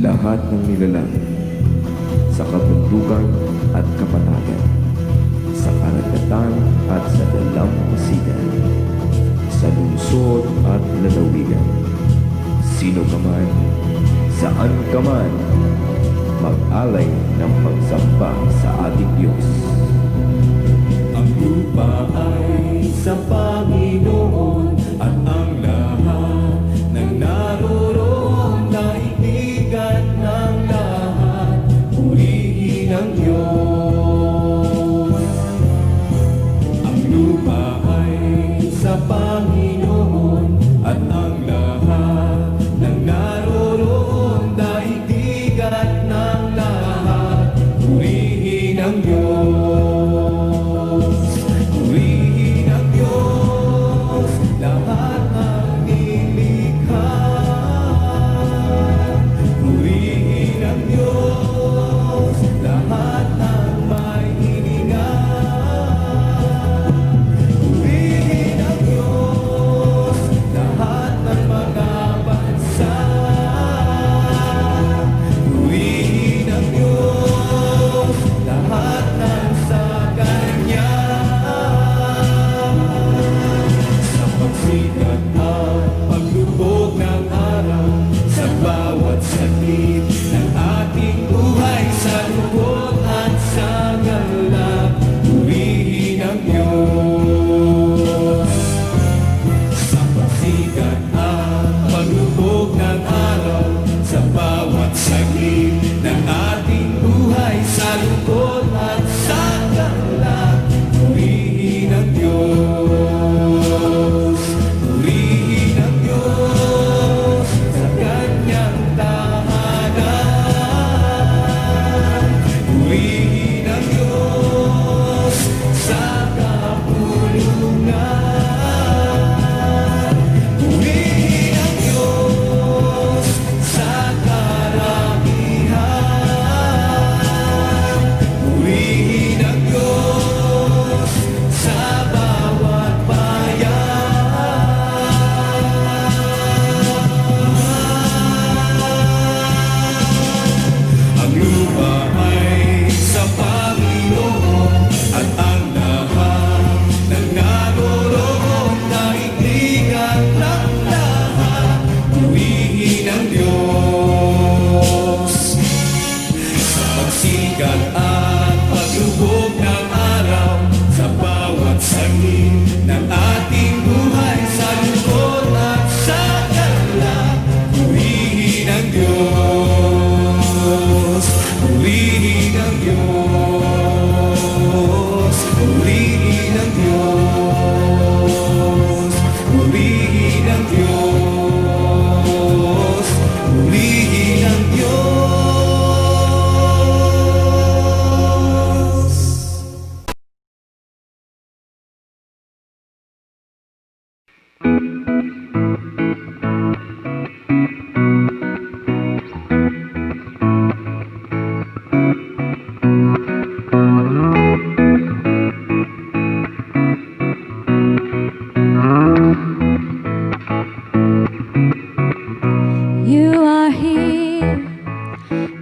lahat ng nilalang sa kabundukan at kapatagan, sa karagatan at sa dalampasigan, sa lungsod at lalawigan, sino ka man, saan ka man, mag-alay ng pagsamba sa ating Diyos. Ang lupa ay sa Panginoon at ang lahat ng naroroon, daigdigan ng lahat, purihin ang Diyos. Ang lupa ay sa Panginoon at ang lahat ng naroroon, daigdigan ng lahat, purihin ang Diyos.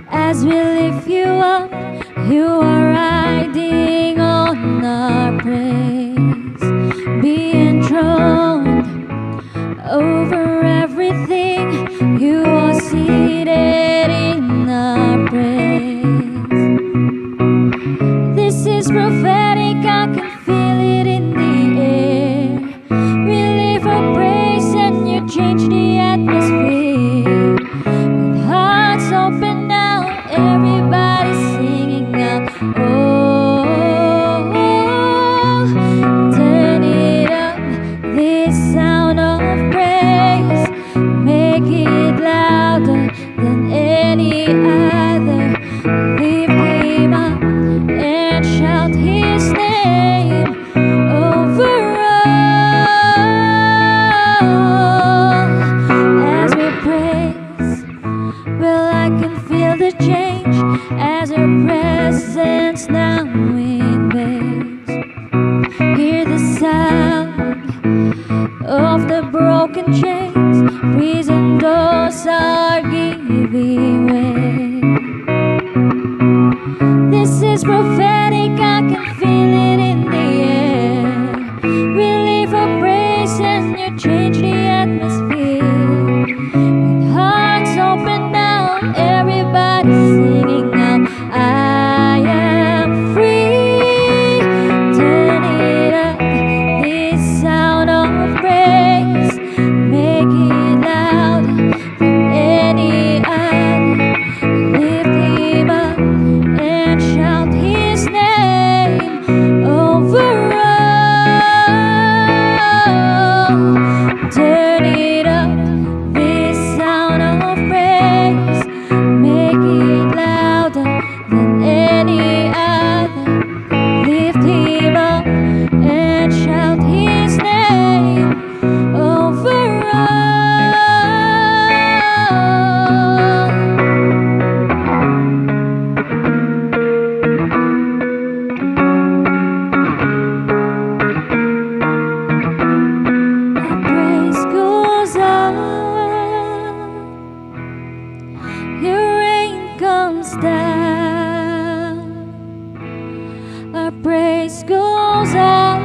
As we lift you up, you are riding on our praise, being enthroned over everything. You are seated in our praise. This is prophetic, I can feel it in the air. We live for praise and you change the atmosphere. With hearts open now, everybody singing out, oh, turn it up, this sound of praise, make it louder than any other. Lift him up and shout his name over all. As we praise, well, I can feel the change as her presence now invades. Hear the sound of the broken chains, prison doors are giving way. him up and shout his name over all. My praise goes up, your rain comes down. Our praise goes up,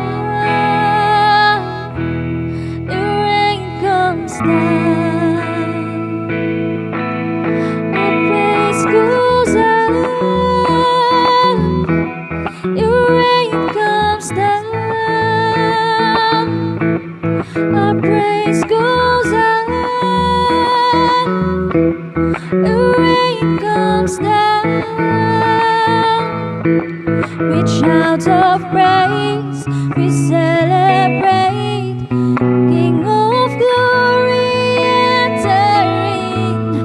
your rain comes down. Our praise goes up, your rain comes down. Our praise goes up, the rain comes down. With shouts of praise, we celebrate. King of glory entering.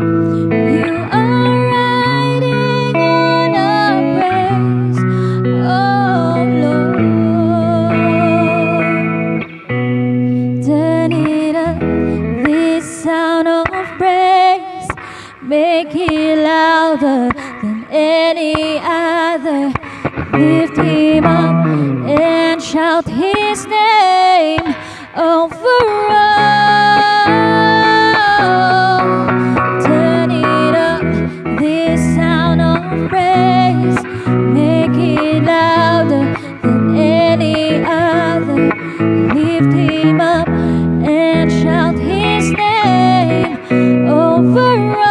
You are riding on our praise, oh Lord. Turn it up, this sound of praise. Make it louder than any other. Lift him up and shout his name over all. Turn it up, this sound of praise. Make it louder than any other. Lift him up and shout his name over all.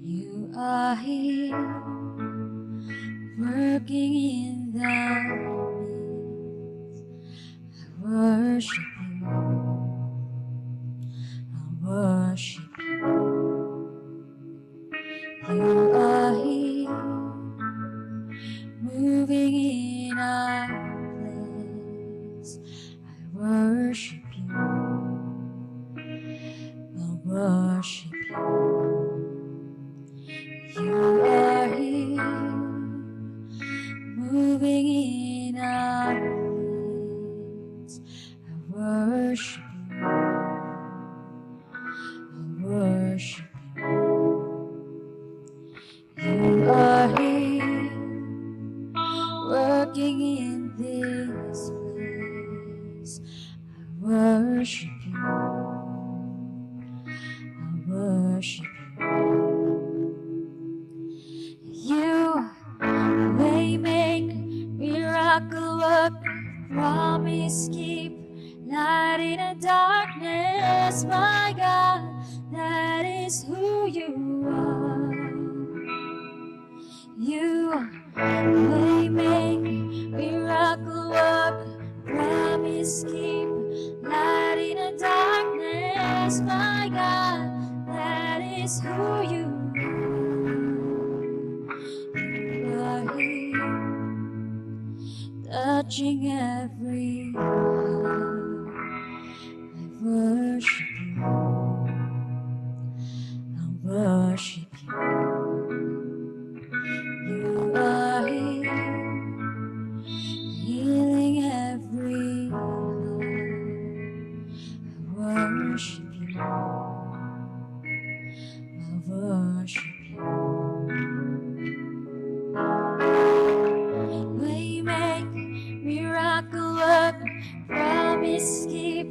You are here, working in the midst. I worship you, I worship you. You are here, moving in our place. I worship you, I worship you. You are here, moving in our midst. I worship you, I worship you. You are here, working in this place. I worship you, I worship you. You waymaker, miracle worker, promise keep, light in the darkness, my God, that is who you are. You waymaker, miracle worker, promise keep, light in the darkness, my God, that is who you are here, touching every heart. I worship you, I worship you. You are here, healing every heart. I worship you, I worship you. Waymaker, miracle worker, promise keep,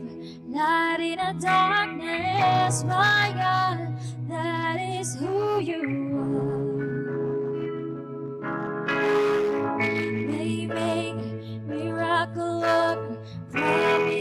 light in the darkness, my God, that is who you are. Waymaker, miracle worker, promise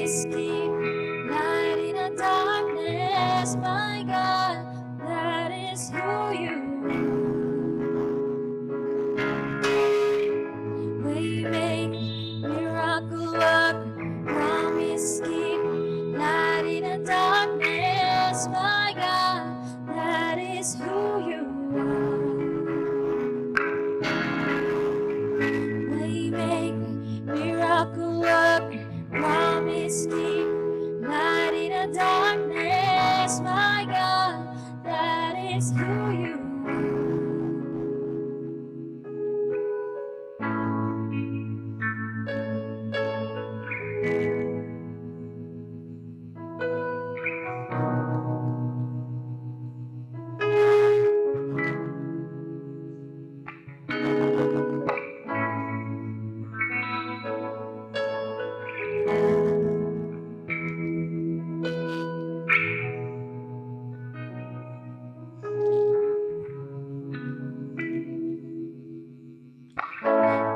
promise keep light in the darkness, my God, that is who you are.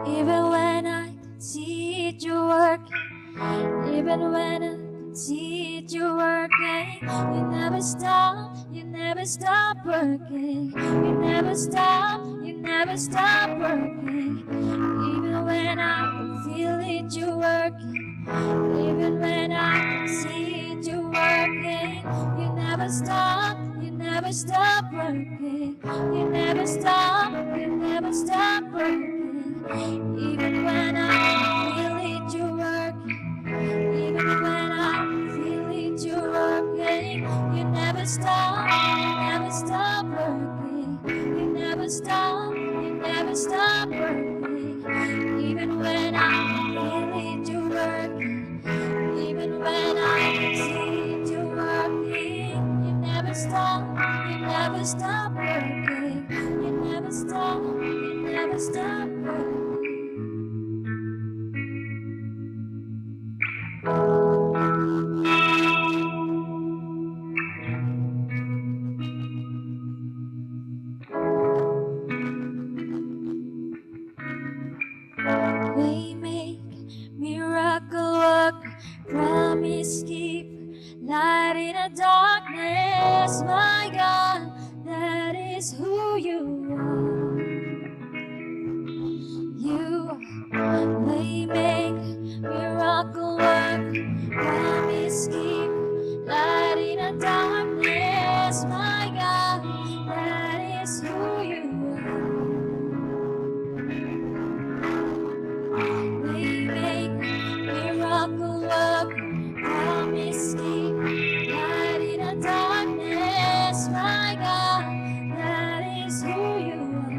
Even when I can see it, you're working. Even when I can see it, you're working. You never stop, you never stop working. You never stop, you never stop working. Even when I can feel it, you're working. Even when I can see it, you're working. You never stop, you never stop working. You never stop, you never stop working. Even when I feel it, you're working. Even when I feel it, you're working. You never stop, you never stop working. You never stop, you never stop working. Even when I feel it, you're working. Even when I see it, you're working. You never stop, you never stop working. You never stop, you never stop working. We make miracle work, promise keep light in the darkness, my God, that is who you are. You we make miracle work, promise keep light in the darkness, my God, that is who you are. We make miracle work, promise keep light in the darkness, my God, that is who you are.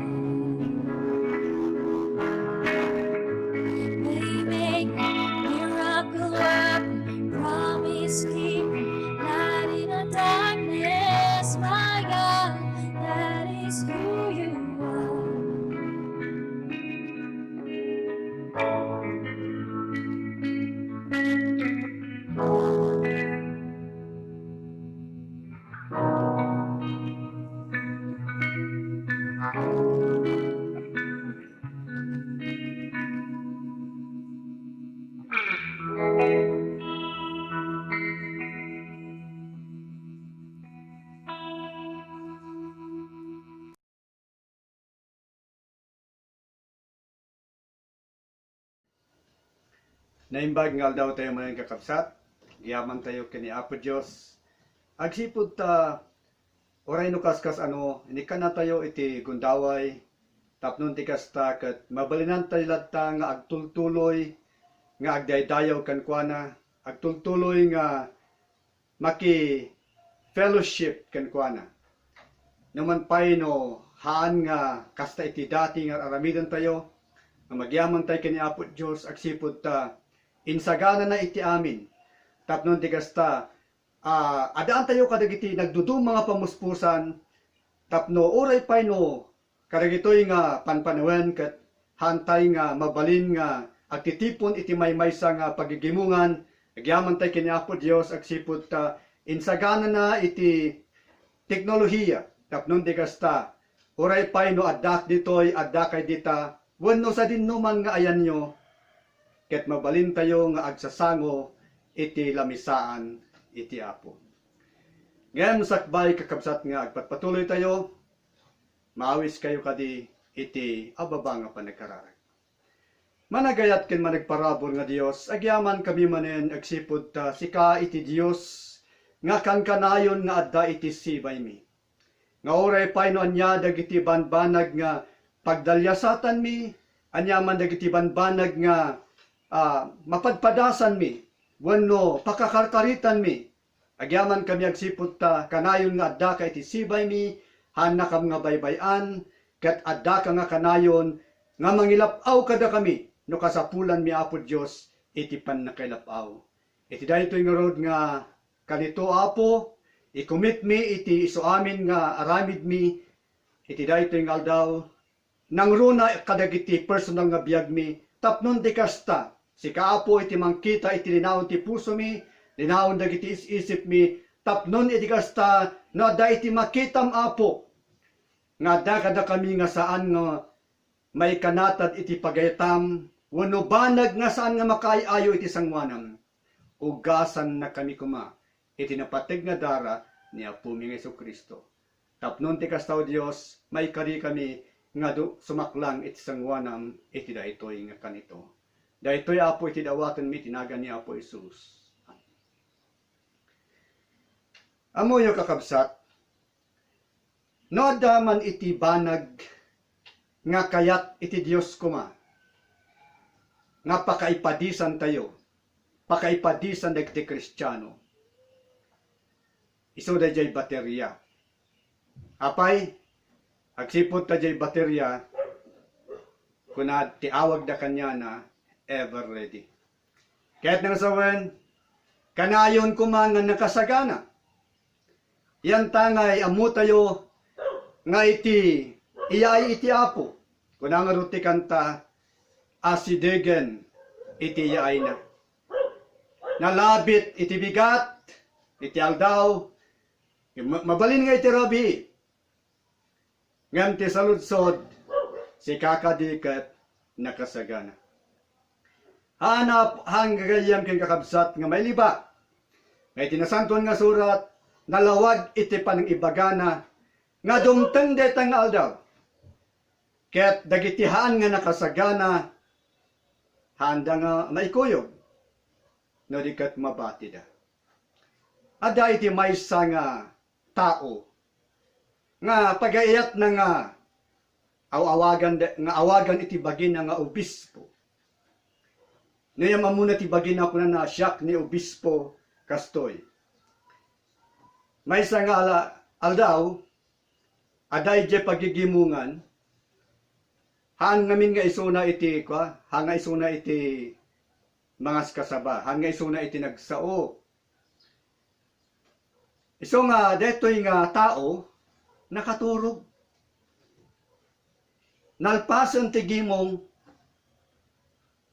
We make miracle work, promise keep light in the darkness, my God, that is who you are. Naimbag nga daw tayo mga kakabsat, giyaman tayo kini Apo Diyos. Agsipod ta, oray no kaskas ini ka na tayo iti gundaway, tapnon ti kasta kat mabalinan tayo latta nga agtultuloy, nga agdaydayaw kankwana, agtultuloy nga maki fellowship kankwana. Naman pay no, haan nga kasta iti dati nga aramidan tayo, nga magyaman tayo kini Apo Diyos, agsipod ta, insagana na iti amin. Tapnon ti kasta, adaan tayo kadagiti nagdudum mga pamuspusan, tapno oray pay no, kadagitoy nga panpanawen kat hantay nga mabalin nga agtitipon iti maymaysa nga pagigimungan, agyaman tayo kini Apo Dios, agsipod ta, insagana na iti teknolohiya. Tapnon ti kasta, oray pay no adak ditoy, adakay dita, wenno sa dinnuman nga ayan nyo, ket mabalin tayo nga agsasango iti lamisaan iti Apo. Ngayon sakbay kakabsat nga agpatpatuloy tayo, maawis kayo kadi iti ababa nga panagkararag. Managayat ken managparabor nga Dios, agyaman kami manen agsipod ta sika iti Dios nga kankanayon nga adda iti sibay mi. Nga oray payno anya dagiti banbanag nga pagdalyasatan mi, anyaman dagiti banbanag nga mapadpadasan mi, Wano pakakarkaritan mi. Agyaman kami agsipot ta kanayon nga adda ka iti sibay mi, hana kam nga baybayan, ket adda ka nga kanayon nga mangilapaw kada kami, no kasapulan mi Apo Dios iti pannakailapaw. Iti daytoy nga rod nga kanito Apo, ikumit mi iti isu amin nga aramid mi, iti daytoy nga aldaw, nang runa kadagiti personal nga biyag mi, tapnon di kasta, si Kaapo iti mangkita iti linawon ti puso mi, linawon dagiti isip mi, tapnon iti kasta, na da iti makitam Apo, nga da kada kami nga saan nga may kanatad iti pagaytam, wano banag nga saan nga makaayo iti sangwanam, ugasan na kami kuma, iti napateg nga dara ni Apo mi nga Kristo. Tapnon ti kastaw Dios, may kari kami nga sumaklang iti sangwanam, iti daytoy nga kanito. Daytoy Apo iti dawatan mi tinaga ni Apo Isus. Amo yo kakabsat, no daman iti banag nga kayat iti Dios kuma, nga pakaipadisan tayo, pakaipadisan dagiti Kristiyano. Iso da jay baterya. Apay, agsipot ta jay baterya, kuna tiawag da kanya na ever ready. Kahit nga sawen, kanayon kuman nga nakasagana. Yan tangay amu tayo nga iti iyay iti Apo. Kuna nga ruti kanta asidegen iti iyay na. Nalabit iti bigat iti aldaw. Mabalin nga iti rabi. Ngam ti saludsod si kakadikat nakasagana. Hanap hanggayam ken kakabsat nga may liba. Ngay tinasantuan nga surat, nalawag iti panang ibagana, nga dumteng detang aldaw. Ket dagitihaan nga nakasagana, handa nga maikuyog, no di kat mabati da. Ada iti maysa nga tao, nga pagayat na nga awagan iti bagina nga obispo. Ngayam amuna ti bagina ko na siyak ni obispo kastoy. May nga aldaw, aday je pagigimungan, haan ngamin nga isuna iti, hanga isuna iti mga kasaba, hanga isuna iti nagsao. Iso nga, detoy nga tao, nakaturog. Nalpasan ti gimong,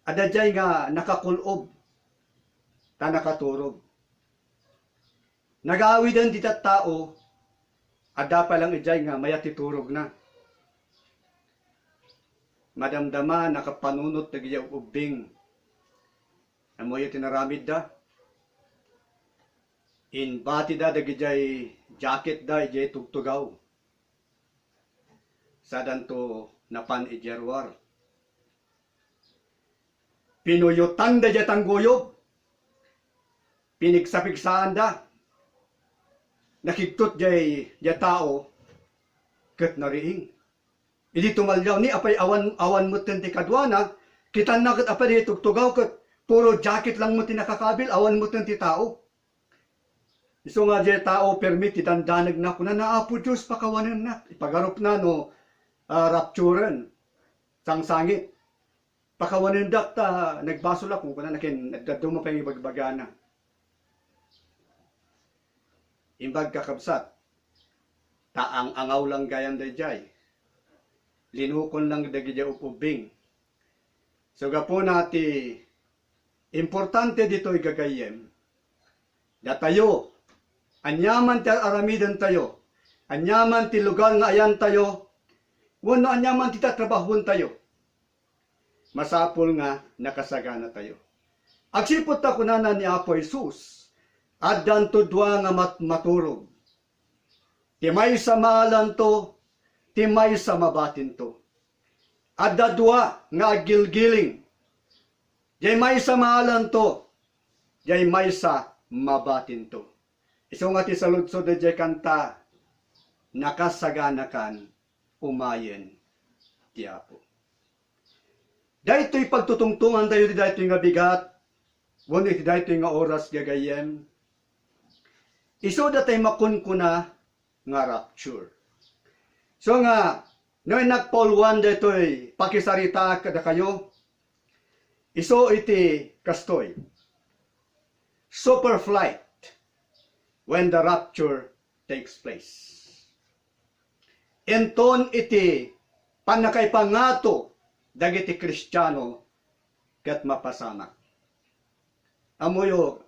adajay nga nakakulob, ta nakaturog. Nagawidan di tao, ada pa lang ijay nga mayati turog na. Madamdama nakapanunot na giyaw ubing. Amoy tinaramid da. Inbati da dagijay jacket da ijay tugtugaw. Sadanto napan ijerwar. Pinuyutan da jatang goyob. Pinigsapigsaan da. Nakiktot jay tao ket nariing. Idi tumalyaw ni apay awan mo ti kadwana, kitan na ket apay di tugtugaw ket puro jacket lang mo ti nakakabil, awan mo ti tao. Iso nga jay tao permit ti dandanag na kuna na Apo Dios pakawanen na, ipagarup na no rapturen sangsangit. Pakawanen dak ta nagbasolak kung kuna nakin nagdaduma pa yung ibagbagana. Imbag kakabsat, taang angaw lang gayan dayjay. Linukon lang dagijay upubing. So gapo nati, importante dito igagayem, da tayo, anyaman ti aramidan tayo, anyaman ti lugar nga ayan tayo, wano anyaman ti tatrabahon tayo. Masapol nga nakasagana tayo. Agsipot ta kunanan ni Apo Jesus, addan tudwa nga maturog. Timay sa maalan to, timay sa mabatin to. Adda dua nga agilgiling. Jay may sa maalan to, jay may sa mabatin to. Iso nga ti saludsod jay kanta, nakasaganakan, umayen ti Apo. Daytoy pagtutungtungan tayo di daytoy nga bigat, Ngunit dahito nga oras gagayem, iso datay makunkuna nga rapture. So nga, noy nagpaul 1 daytoy pakisarita kada kayo, iso iti kastoy. SUPPERFLIGHT when the rapture takes place. Enton iti panakaipangato dagiti Kristiyano ket mapasama. Amoyo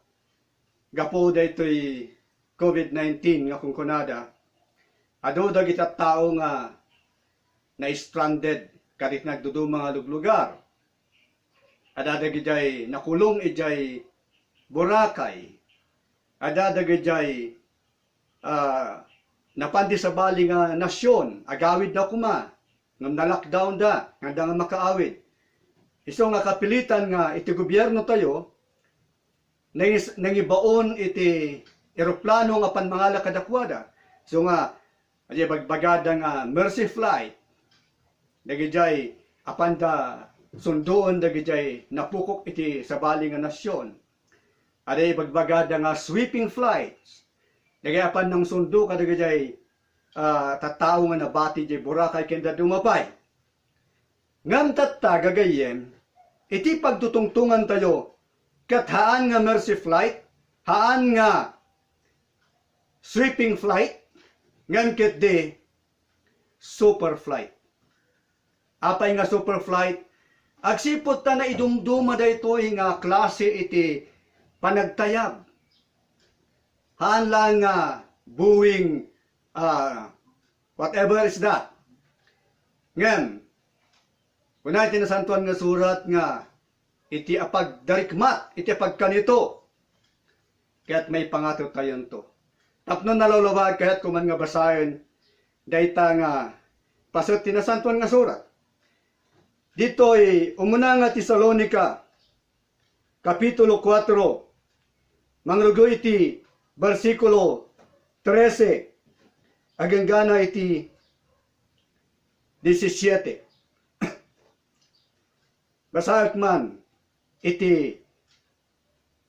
gapo daytoy COVID-19 nga kung kunada, ado dagiti tao nga na-stranded kadit nagdudu mga lugar. Ada dagiti nakulong ijay Boracay. Ada dagiti napandi sa bali nga nasyon, agawid na kuma, ngam na-lockdown da, nga nga makaawid. Iso nga kapilitan nga iti gobyerno tayo, nangibaon iti eroplano nga panmangala kadakwada. So nga, adi bagbagada nga mercy flight, dagijay apanda sundoon dagijay napukok iti sa bali nga nasyon. Adi bagbagada nga sweeping flights, nagayapan ng sundo kadagajay tattao nga nabati jay Boracay kenda dumapay. Ngam tatta gagayem, iti pagtutungtungan tayo, kat haan nga mercy flight, haan nga sweeping flight, ngam ket di super flight. Apay nga super flight, agsipot ta na idumduma daytoy nga klase iti panagtayab. Haan lang Boeing, whatever is that. Ngem, kunay tinasantuan nga surat nga, iti apag darikmat, iti apag kanito. Kaya't may pangatot tayon to. Tapno nalalawag kaya't kuman nga basahin, dayta nga, pasot tinasantuan nga surat. Dito'y umuna nga Tesalonica, Kapitulo 4, mangrugo iti versikulo 13, aganggana iti 17. Basahet man iti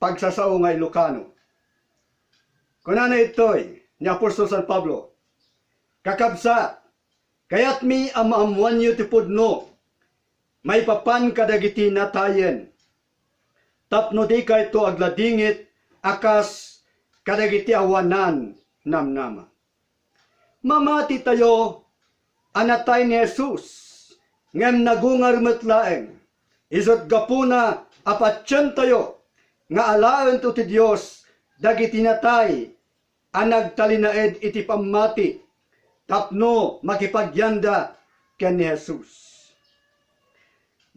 pagsasao nga Ilocano. Kunana ito'y ni Apostol San Pablo, kakabsat, kayat mi amaamuan yu ti pudno, may papan kadagiti natayen, tapno di ka ito agladingit, akas kadagiti awanan namnama. Mamati tayo, anatay ni Jesus, ngem nagungar metlaeng, isot gapuna apatyan tayo, nga alaen to ti Diyos, dagiti natay, anagtalinaed iti pamati, tapno makipagyanda ken ni Jesus.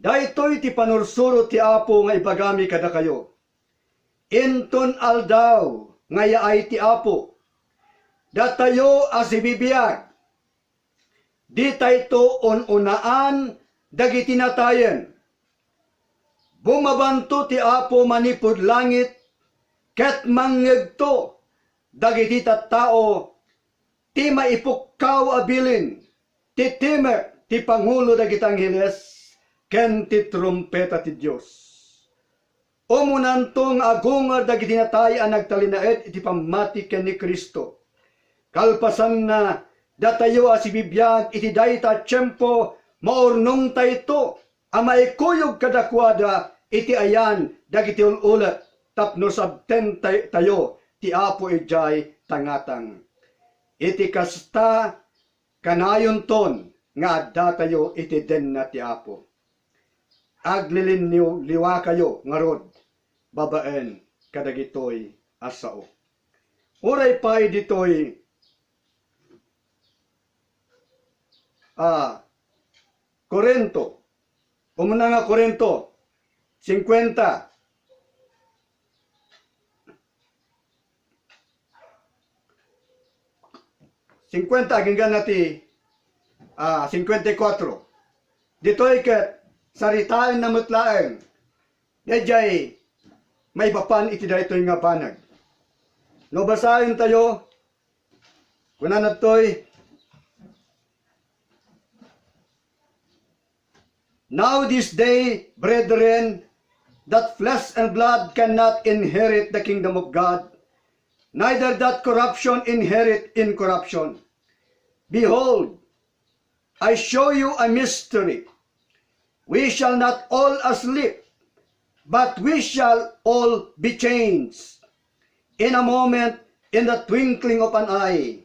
Daytoy ti panursuro ti Apo nga ibagami kada kayo. Inton aldaw nga yaay ti Apo, datayo as ibibiyag, di tayto ununaan dagiti natayen. Bumabanto ti Apo manipud langit, ket mangngegto dagiti tattao, ti maipukkaw abilin, ti timek ti pangulo dagiti angheles, ken ti trumpeta ti Dios. Umunantong agungar dagiti natay ang nagtalinaed iti pamati ken ni Kristo. Kalpasan na datayo as ibibiyag iti dayta tiyempo maurnong tayto ang maikuyog kadakwada iti ayan dagiti ulat tapno sabten tayo ti Apo ijay tangatang. Iti kasta kanayon ton nga adda tayo iti den na ti Apo. Aglilin liwa kayo ngarod babaen kadagitoy asao. Uray pay ditoy Korento. Umuna nga Korento 50. Aginggan nati 54. Ditoy ket saritaan na mutlaeng, dayjay may papan iti daytoy nga panag. No basahin tayo, kunan natoy, now this day, brethren, that flesh and blood cannot inherit the kingdom of God, neither that corruption inherit incorruption. Behold, I show you a mystery. We shall not all asleep, but we shall all be changed. In a moment, in the twinkling of an eye,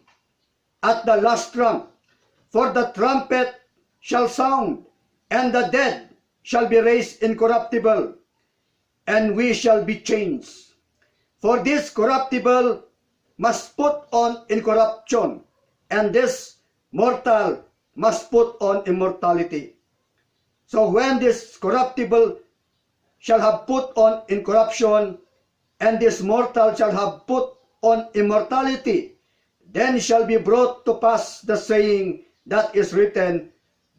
at the last trump, for the trumpet shall sound, and the dead shall be raised incorruptible, and we shall be changed. For this corruptible must put on incorruption, and this mortal must put on immortality. So when this corruptible shall have put on incorruption, and this mortal shall have put on immortality, then shall be brought to pass the saying that is written,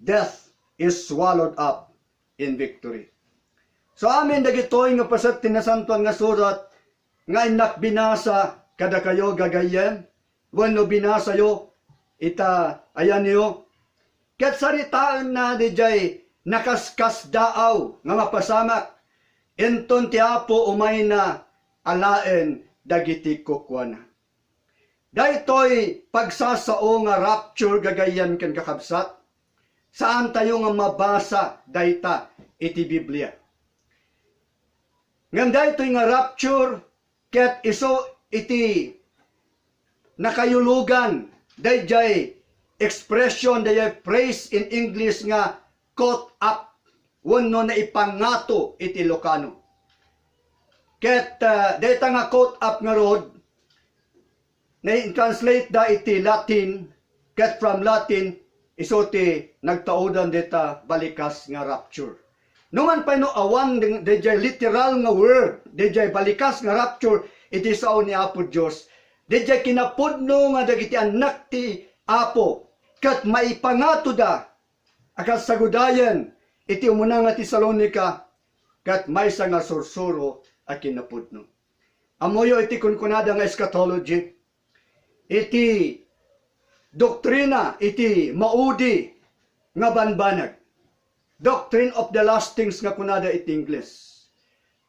death is swallowed up in victory. So amin dagitoy nga pasat tinasantuan nga surat nga inak binasa kada kayo gagayen, wano binasa yo ita ayan niyo. Kat saritaan na dijay nakaskas daaw nga mapasamak, enton ti Apo umay na alaen dagiti kukwana. Daytoy pagsasao nga rapture gagayan ken kakabsat, saan tayo nga mabasa dayta iti Biblia. Ngam daytoy nga rapture ket iso iti nakayulugan dayjay expression dayjay phrase in English nga caught up wenno na ipangato iti Ilocano. Ket dayta nga caught up nga rod na translate da iti Latin, ket from Latin iso ti nagtaudan dita balikas nga rapture. Numan pa no awan dayjay literal nga word, dayjay balikas nga rapture iti sao ni Apo Dios. Dayjay kinapudno nga dagiti anak ti Apo ket maipangato da akas sagudayan iti umuna nga Tesalonica ket maysa nga sursuro a kinapudno. Amoyo iti kunkunada nga eschatology, iti doktrina, iti maudi nga banbanag. Doctrine of the last things nga kunada iti English.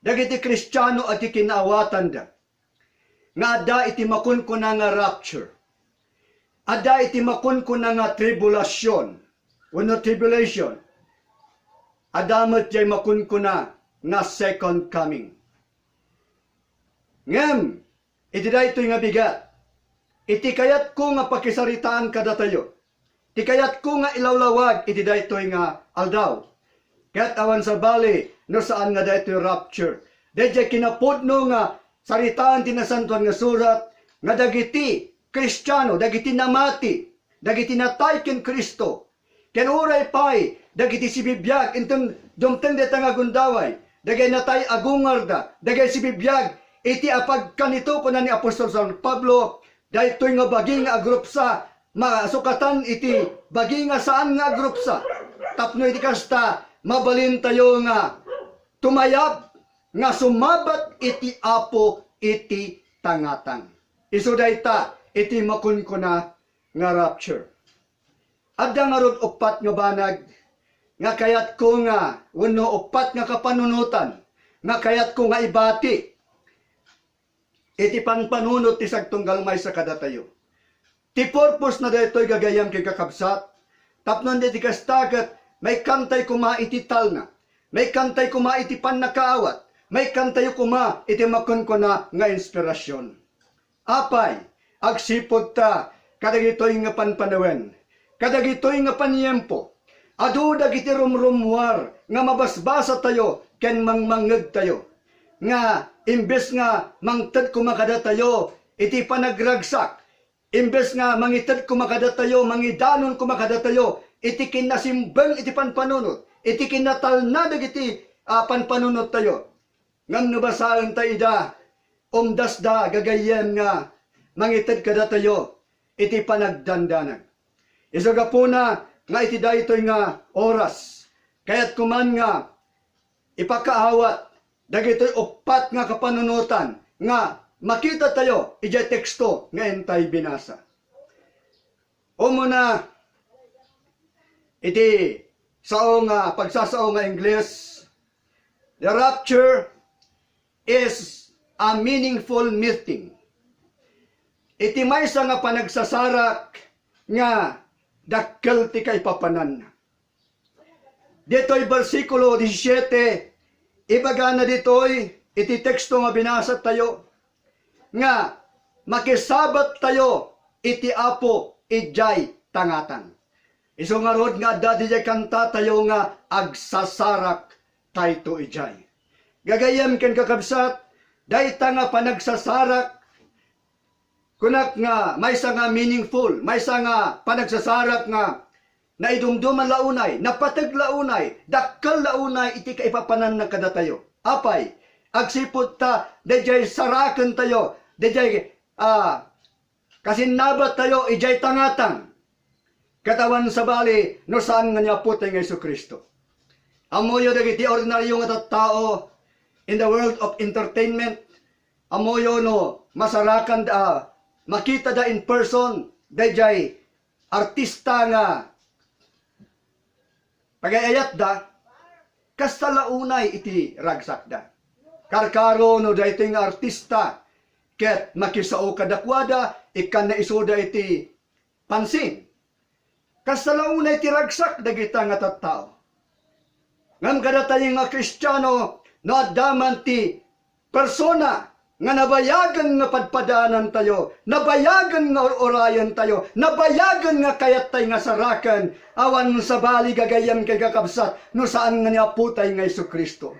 Dagiti Kristiyano at ikinaawatan da. Nga ada iti makunkuna nga rapture. Ada iti makunkuna nga tribulation. Wano tribulation. Adamat jay makunkuna nga second coming. Ngem, iti daytoy nga bigat. Iti kayat ko nga pakisaritaan kada tayo. Iti kayat ko nga ilawlawag iti daytoy nga aldaw. Ket awan sa bali no saan nga daytoy rapture. Dayjay kinapudno nga saritaan tinasantuan nga surat nga dagiti Kristiyano, dagiti namati, dagiti natay ken Kristo. Ken uray pay dagiti sibibiyag intong dumteng deta nga gundaway. Dagay natay agungar da, dagay sibibiyag iti apag kanito kunan ni Apostol San Pablo. Daytoy nga baging nga agrupsa, masukatan iti baging nga saan nga agrupsa. Tapno iti kasta, mabalin tayo nga tumayab, nga sumabat iti Apo iti tangatang. Isu dayta iti makunkuna nga rapture. Adda nga rod upat nga banag, nga kayat ko nga, wano upat nga kapanunutan, nga kayat ko nga ibati, iti panpanunot ti sagtunggal may sa kadatayo. Ti purpose na daytoy gagayam kay kakabsat, tapnon iti kastagat, may kantay kuma iti talna, may kantay kuma iti pannakaawat, may kantay kuma iti makunkuna nga inspirasyon. Apay, agsipod ta, kadagitoy nga panpanawen, kadagitoy nga panyempo, adu dagiti rumrumwar, nga mabasbasa tayo, ken mangmangeg tayo, nga imbes nga mangted kumakada tayo iti panagragsak, imbes nga mangited kumakada tayo, mangidanon kumakada tayo iti kinasimbeng iti panpanunot, iti kinatalna dagiti panpanunot tayo. Ngam nabasaan tayo ida, umdasda gagayen nga mangited kada tayo iti panagdandanag. Isaga po na nga iti daytoy nga oras, kaya't kuman nga ipakaawat dagitoy upat nga kapanunutan nga makita tayo ijay teksto nga entay binasa. Umuna iti sao nga pagsasao nga English The rapture is a meaningful meeting. Iti maysa nga panagsasarak nga dakkel ti kay papanan. Dito'y versikulo 17, ibaga na dito'y iti teksto nga binasa tayo, nga makisabat tayo iti apo ijay tangatan. Iso nga rod nga dadi jay kanta tayo nga agsasarak tayo to ijay. Gagayam ken kakabsat, dayta nga panagsasarak, kunak nga maysa nga meaningful, maysa nga panagsasarak nga naidumduman launay, napatag launay, dakkal launay, iti kaipapanan na kada tayo. Apay, agsipot ta, dejay saraken tayo, dejay kasinabat tayo, ijay tangatang. Katawan sa bali, no saan nga niya putay ng Yesu Kristo. Amoyo dagiti ordinaryo nga tao in the world of entertainment, amoyo no masarakan makita da in person, dejay artista nga pagayayat da, kasta launay iti ragsak da. Karkaro no da ito yung artista, ket makisao kadakwada, ikan na isoda iti pansin. Kasta launay iti ragsak da kita nga tattao. Ngam kada tayo nga Kristiyano, no addaman ti persona, nga nabayagan nga padpadanan tayo, nabayagan nga orayan tayo, nabayagan nga kayat tayo nga sarakan, awan sa bali gagayam kay kakabsat, no saan nga niya putay nga Isu Kristo.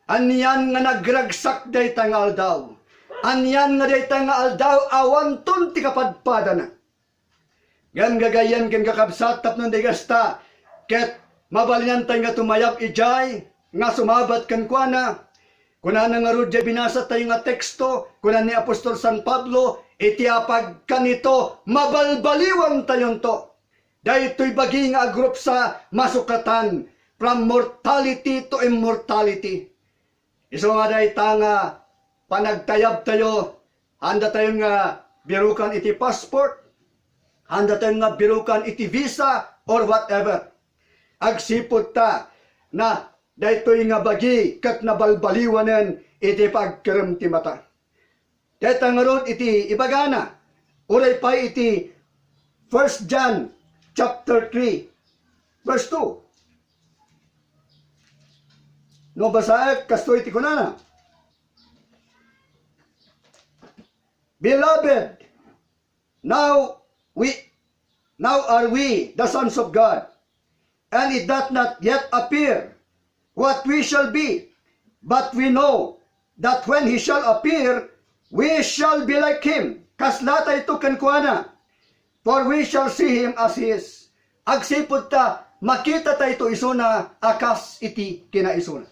Anyan nga nagragsak day tang aldaw, anyan nga day tang aldaw, awan ton ti kapadpadana. Gan gagayam ken kakabsat, tapnon day gasta, ket mabalinan tayo nga tumayap ijay, nga sumabat kan kuana, kunan nga rudya binasa tayo nga teksto, kunan ni Apostol San Pablo, itiapag kanito, mabalbaliwan tayon to. Dahito'y bagi nga group sa masukatan, from mortality to immortality. Iso nga dahi nga panagtayab tayo, handa tayo nga birukan iti passport, handa tayo nga birukan iti visa, or whatever. Agsipot ta na daytoy nga bagi kat nabalbaliwanen iti pagkerem ti mata. Dayta nga rod iti ibagana. Uray pa iti 1 John chapter 3 verse 2. No basaek kasto iti kunana. Beloved, now are we the sons of God, and it doth not yet appear what we shall be, but we know that when he shall appear, we shall be like him. Kaslata ito kankuana, for we shall see him as he is. Agsipod ta, makita ta ito isuna, akas iti kinaisuna.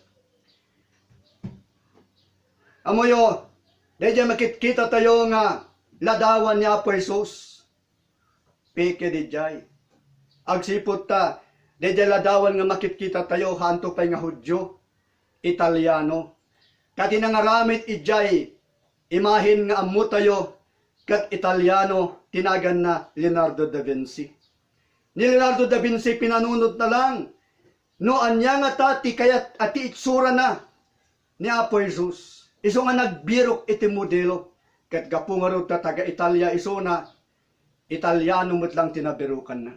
Amoyo, dahil makikita tayo nga, ladawan niya po Jesus. Peke di jay. Agsipod ta, dahil ladawan nga makikita tayo, hanto pa'y nga Hudyo, Italiano. Kati nangaramit ijay, imahin nga amu tayo, kat Italiano, tinagan na Leonardo da Vinci. Ni Leonardo da Vinci pinanunod na lang, no anya nga tati kayat ati itsura na, ni Apo Jesus. Iso nga nagbirok iti modelo, kat gapungarod ta taga Italia iso na, Italiano mo't lang tinabirukan na.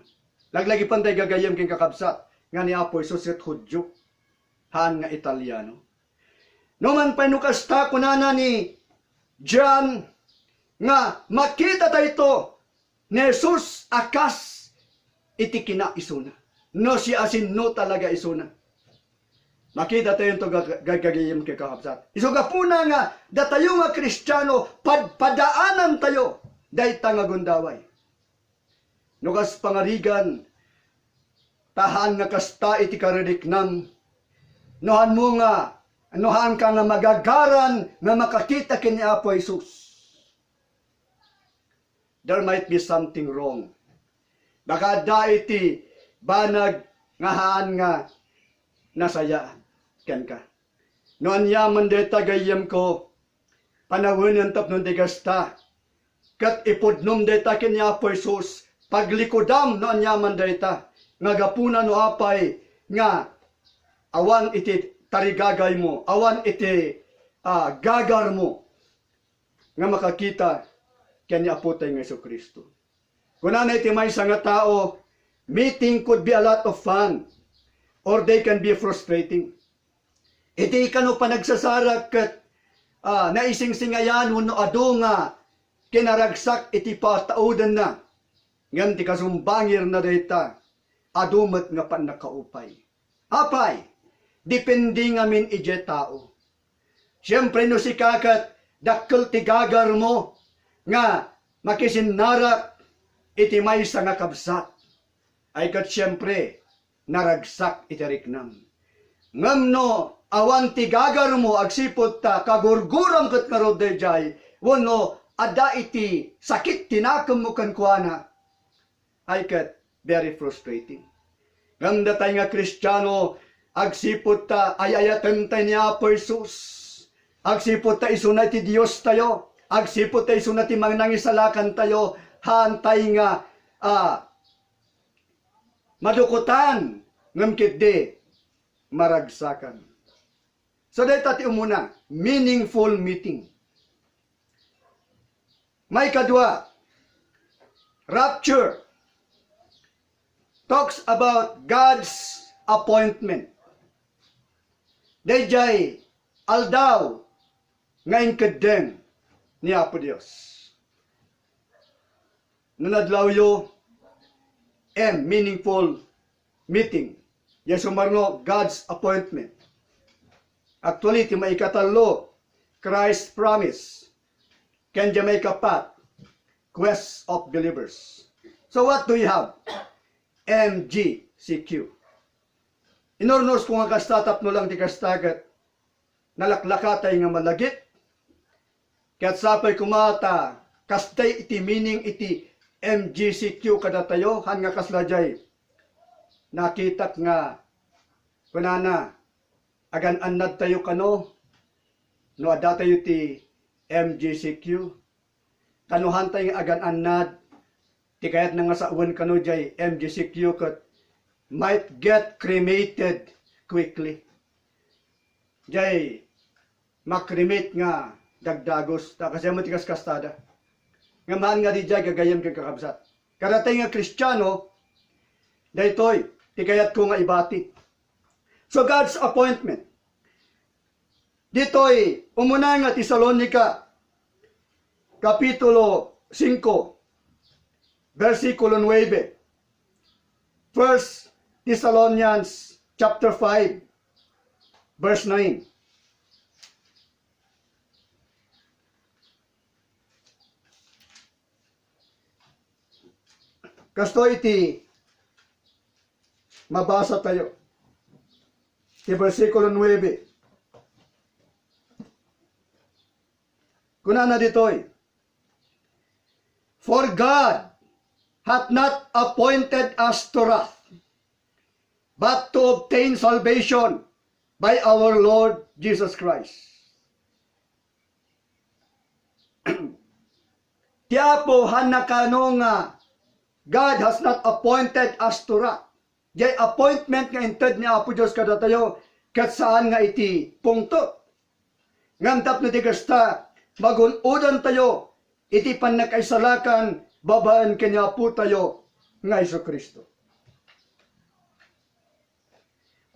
Laglagi panday gagayam king kakabsat, nga ni Apo Jesus at Hudyo, haan nga Italiano. Numan pa nukasta kunana ni John, nga makita tayo ito, ni Jesus akas iti kinaisuna. No si asin no talaga isuna. Makita tayo ito gagayam king kakabsat. Isuga po na nga, datayo nga Kristiyano, padaanan tayo, dahi nga gundaway. Nukas pangarigan, tahan nga kasta iti karediknam, nohan mo nga, nohan ka nga magagaran nga makakita kini Apo Jesus. There might be something wrong. Baka da iti banag nga haan nga nasaya ken ka. Noan yaman de tagayam ko, panawunan tapnon de gasta, kat ipudnom de ta kini Apo Jesus, paglikodam no anyaman dayta nga gapuna no apay nga awan iti tarigagay mo, awan iti gagar mo, nga makakita kaya ni aputay ng Yesu Kristo. Kung na iti may nga tao, meeting could be a lot of fun, or they can be frustrating. Iti ikano pa nagsasarak kat naising-singayan no ado nga kinaragsak iti pataudan na. Ngam ti kasumbangir na dayta adumat nga pan nakaupay. Apay, depende ngamin ije tao. Siyempre no si kakat dakkel ti gagar mo nga makisinarak iti maysa nga kabsat. Ay kat siyempre naragsak iti riknam. Ngam no awan ti gagar mo agsipot ta kagurguram ket nga rodejay wenno ada iti sakit tinakam mo kan kuana ay ket very frustrating. Ngam datay nga Kristiyano agsipot ta ayayatan ta ni Apo Jesus, agsipot ta isuna ti Dios tayo, agsipot ta isuna ti mangnangisalakan tayo, hantay nga madukutan ngam kitdi maragsakan. So dahil tati umuna, meaningful meeting. May kadwa, rapture talks about God's appointment. Dayjay aldaw nga inkadeng ni Apo Dios. Nunadlaw yo meaningful meeting. Yes, sumarno God's appointment. Actually, ti may katalo, Christ's promise. Can may kapat, quest of believers. So what do you have? MGCQ. Inornos kung ang kastatap no lang ti kastagat, nalaklakatay nga malagit, kaya't sapay kumata, kastay iti meaning iti MGCQ kadatayo, han nga kaslajay, nakitak nga, kunana, agan annad tayo kano, no ada tayo ti MGCQ, kanuhan tayo agan annad, ti kayat nga sa uwan kano jay MGCQ kat might get cremated quickly. Jay, makremate nga dagdagos, ta kasi mo tikas kastada. Nga maan nga di jay gagayam kang kakabsat. Karatay nga Kristiyano, daytoy, ti kayat ko nga ibati. So God's appointment. Dito'y umuna nga Tesalonica, Kapitulo 5, versikulo 9. 1 Thessalonians chapter 5, verse 9. Kasto iti mabasa tayo. Di versikulo 9. Kuna na ditoy. For God hath not appointed us to wrath, but to obtain salvation by our Lord Jesus Christ. Tiapo hanakano nga God has not appointed us to wrath. Jay appointment nga inted ni Apo Diyos kada tayo kat saan nga iti pungtot. Ngantap na tigasta magunudan tayo iti panakaisalakan babaan kanya po tayo nga Iso Kristo.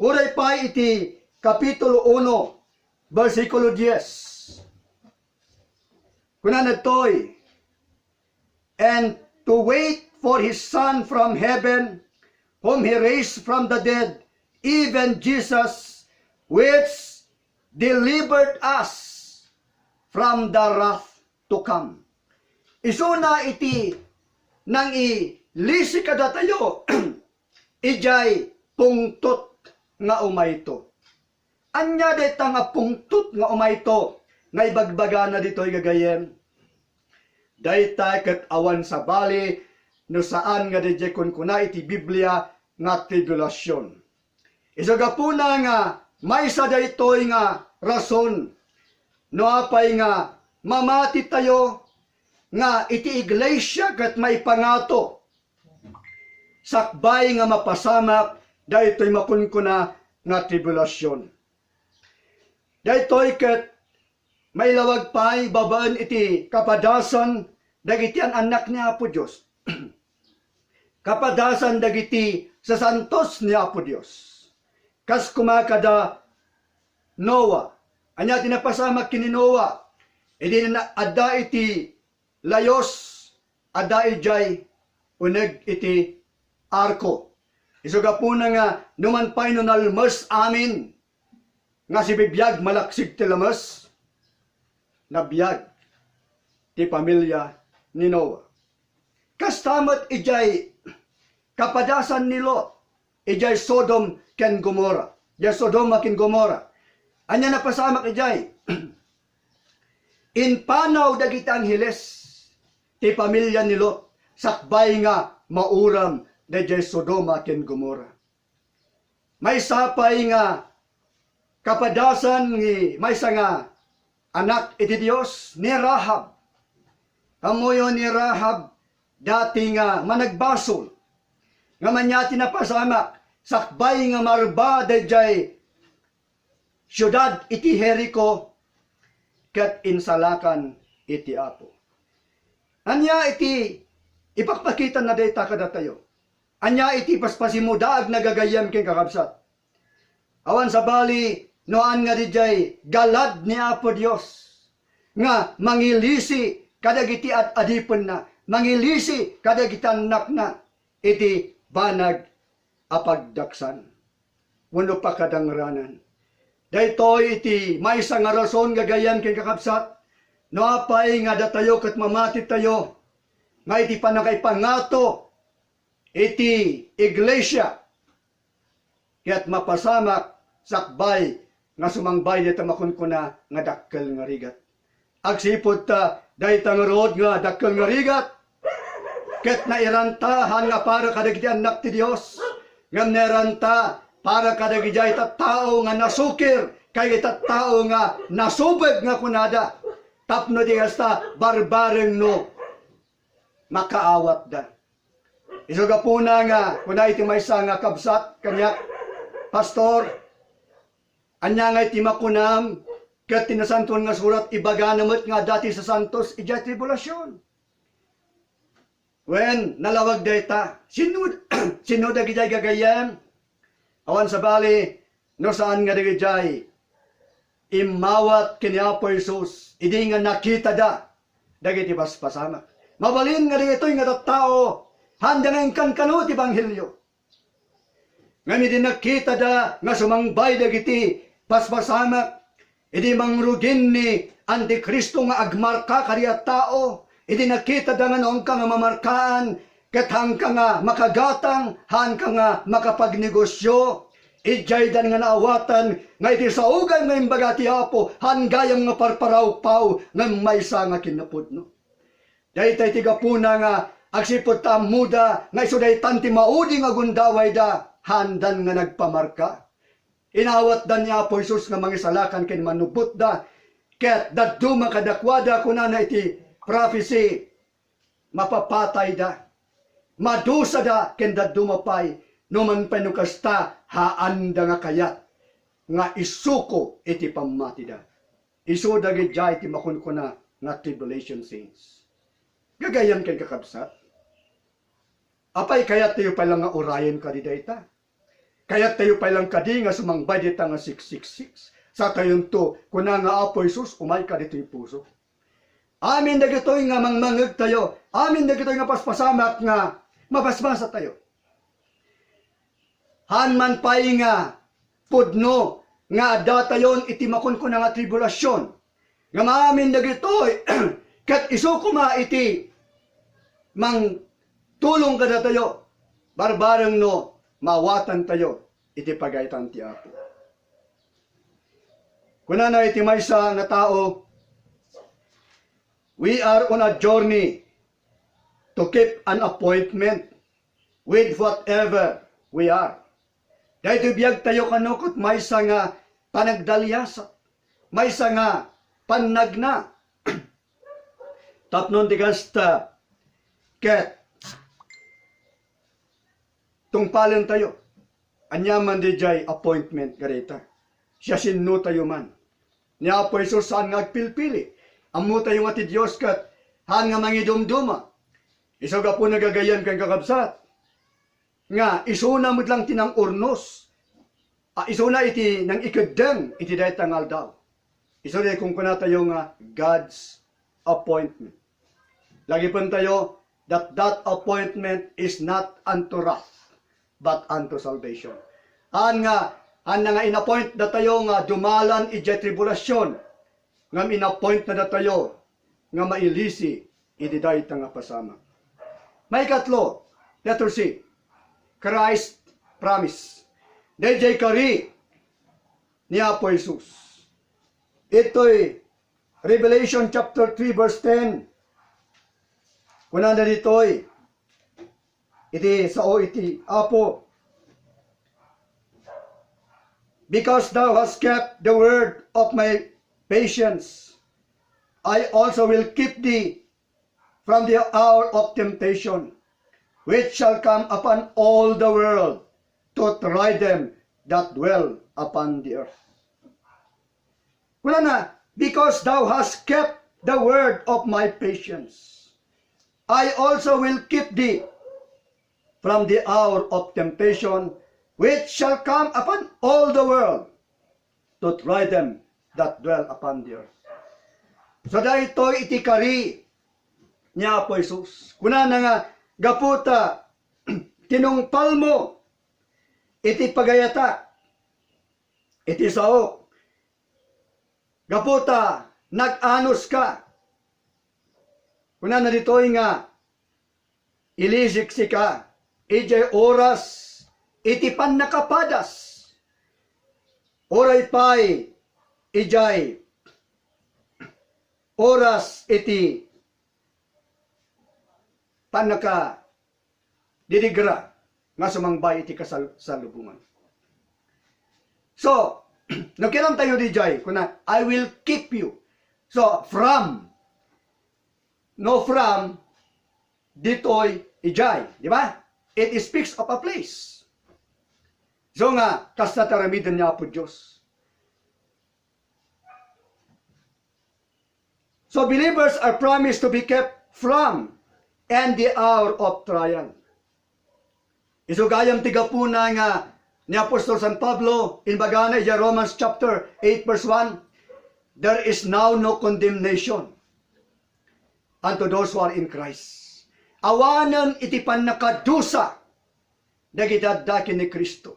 Uray pa iti Kapitulo 1, versikulo 10. Kuna nagtoy, and to wait for His Son from heaven, whom He raised from the dead, even Jesus, which delivered us from the wrath to come. Isuna iti nang ilisi kada tayo, ijay pungtot nga umayto. Anya deta nga pungtot nga umayto, nga ibagbaga na dito'y gagayen. Dayta ket awan sa bali, no saan nga dejekon kuna iti Biblia nga tribulation. Isagapuna nga may sa daytoy nga rason no apay nga mamati tayo nga iti iglesia ket may pangato sakbay nga mapasamak daytoy makunkuna nga tribulation. Daytoy ket may lawag pay babaan iti kapadasan dagiti an anak ni Apo Dios. Kapadasan dagiti sa santos ni Apo Dios. Kas kumakada Noah, anya tinapasamak kini Noah, edi na adda iti layos, adda ijay uneg iti arko. Isuga po na nga numan pay no nalmas amin nga si bibiyag malaksig ti lamas, nabiyag ti pamilya ni Noah. Kastamat ijay kapadasan ni Lot, ijay Sodom ken Gomora. Ijay Sodoma ken Gomora. Anya napasamak ijay. In panaw dagiti angheles ti pamilya ni Lot, sakbay nga mauram dagiti Sodoma ken Gomora. May sapay nga kapadasan ni maysa nga anak iti Dios ni Rahab. Amoyo ni Rahab dati nga managbasol. Nga manyati na pasamak sakbay nga marba dayjay syudad iti Jericho ket insalakan iti Apo. Anya iti ipakpakita na dayta kada tayo. Anya iti paspasimudaag nagagayam ken kakabsat. Awan sa bali noan nga dijay galad ni Apo Dios nga mangilisi kadagiti at adipon na, mangilisi kadagiti anak na iti banag apagdaksan. Wano pa kadangranan. Daytoy iti maysa nga rason gagayan ken kakabsat no apay nga datayo ket mamati tayo nga iti panakaipangato iti iglesia ket mapasamak sakbay nga sumangbay dita makunkuna nga dakkel nga rigat. Agsipod ta dayta nga rood nga dakkel nga rigat ket nairantahan nga para kadagiti anak ti Dios nga neranta para kadagiti ita tao nga nasukir kay ita tao nga nasubeg nga kunada tapno di hasta barbareng no makaawat da. Isuga po na nga kuna iti maysa nga kabsat kanya pastor anya nga iti makunam ket tinasanton nga surat ibaga namet nga dati sa santos ija tribulasyon. When nalawag dayta sino dagijay gagayam awan sa bali no saan nga dagijay imawat kini Apo Jesus idi nga nakita da dagiti paspasamak. Mabalin nga dagitoy nga tattao handa nga ingkan kanu ti ebanghelyo. Ngami din nakita da nga sumangbay dagiti paspasamak idi mangrugin ni Antikristo nga agmarka kariya tao. Idi nakita da nga noong ka nga mamarkaan ket hang ka nga makagatang hang ka nga makapagnegosyo. Ijay dan nga naawatan nga iti saugan nga imbaga ti Apo hanggayam nga parparaw-paw nga maysa nga kinapudno. Daytay tigapuna nga agsipod ta muda nga isuday tanti maudi nga gundaway da handan nga nagpamarka. Inawat dan ni Apo Jesus nga mangisalakan ken manubot da ket dadto makadakwada kunana iti prophecy mapapatay da madusa da ken dadto mapay numan penukasta haanda nga kayat nga isuko iti pamati da. Isu dagiti iti makunkuna nga tribulation saints. Gagayam ken kakabsat. Apay kayat tayo palang nga orayen ka di dayta. Kayat tayo palang kadi nga sumangbay dita nga 666. Sa kayon to, kuna nga Apo Jesus, umay ka dito yung puso. Amin dagitoy nga mangmangeg tayo. Amin dagitoy nga paspasamak nga mapasmasa tayo. Hanman pay nga pudno nga adda tayon iti makunkuna nga tribulasyon. Nga maamin dagitoy ket isuko ma iti mang tulong kada tayo. Barbareng no mawatan tayo iti pagaytan ti Apo. Kunana iti maysa nga tao, we are on a journey to keep an appointment with whatever we are. Dahil biyag tayo kanukot maysa nga panagdalyasa, maysa nga panagna. Tapnon ti kasta ket tungpalen tayo. Anyaman di jay appointment garita. Siya sino tayo man. ni Apo Jesus saan nga agpilpili. Ammo tayo nga ti Diyos kat han nga mangidumduma. Iso ka po nagagayan kang kakabsat. Nga isuna mo lang tinang urnos. Isuna iti nang ikadeng iti dahi tangal daw. Iso rin kung kuna tayo nga God's appointment. Lagi pun tayo that appointment is not unto wrath, but unto salvation. Han nga inappoint na tayo nga dumalan iti tribulasyon. Ngam inappoint na tayo nga mailisi iti dahi nga pasama. May katlo, letter C, Christ promise. DJ kari ni Apo Jesus. Ito'y Revelation chapter 3 verse 10. Kuna na dito'y iti sao iti Apo. Because thou hast kept the word of my patience, I also will keep thee from the hour of temptation, which shall come upon all the world, to try them that dwell upon the earth. Wala na, because thou hast kept the word of my patience, I also will keep thee from the hour of temptation, which shall come upon all the world, to try them that dwell upon the earth. So dahito iti kari niya Apo Jesus. Kuna na nga gaputa tinungpal mo iti pagayata iti sao. Gaputa nag-anos ka. Kuna na dito'y nga ilisiksi ka. Ijay oras iti pan nakapadas. Oray pa'y ijay oras iti panaka didigra nga sumangbay iti kasalubungan. So, nakiram tayo di jay, kuna, I will keep you. So, from, ditoy, ijay, di ba? It speaks of a place. So nga, kasta taramidan niya po Diyos. So, believers are promised to be kept from and the hour of trial. Isugayam tigapuna nga ni Apostol San Pablo in Bagana, Romans chapter 8 verse 1, there is now no condemnation unto those who are in Christ. Awanan iti panakadusa dagidaddakin ni Kristo.